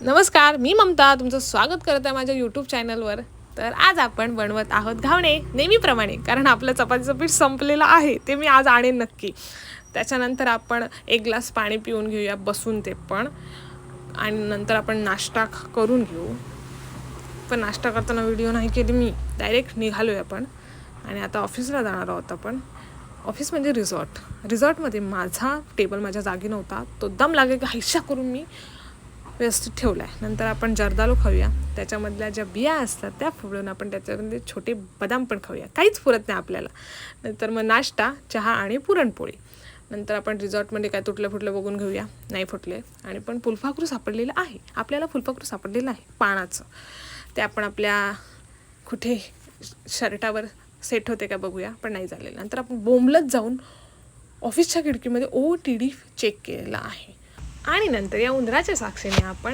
नमस्कार, मी ममता तुमचं स्वागत करत आहे माझ्या यूट्यूब चॅनलवर. तर आज आपण बनवत आहोत घावणे नेहमीप्रमाणे, कारण आपलं चपातीचं पीठ संपलेलं आहे. ते मी आज आणेन नक्की. त्याच्यानंतर आपण एक ग्लास पाणी पिऊन घेऊया बसून, ते पण. आणि नंतर आपण नाश्ता करून घेऊ. पण नाश्ता करताना व्हिडिओ नाही केली मी, डायरेक्ट निघालो आहे आपण. आणि आता ऑफिसला जाणार आहोत आपण. ऑफिस म्हणजे रिसॉर्टमध्ये माझा टेबल माझ्या जागी नव्हता. तो दम लागे की हैशा करून मी व्यवस्थित ठेवला आहे. नंतर आपण जर्दालू खाऊया. त्याच्यामधल्या ज्या बिया असतात त्या फोडून आपण त्याच्यामध्ये छोटे बदाम पण खाऊया. काहीच पुरत नाही आपल्याला. नंतर मग नाश्ता, चहा आणि पुरणपोळी. नंतर आपण रिसॉर्टमध्ये काय तुटलं फुटलं बघून घेऊया. नाही फुटले. आणि पण फुलपाखरू सापडलेलं आहे आपल्याला. फुलपाखरू सापडलेलं आहे पानाचं. ते आपण आपल्या कुठे शर्टावर सेट होते का बघूया, पण नाही झालेलं. नंतर आपण बोंबलत जाऊन ऑफिसच्या खिडकीमध्ये OTD चेक केलेला आहे. आणि नंतर या उंदराच्या साक्षीने आपण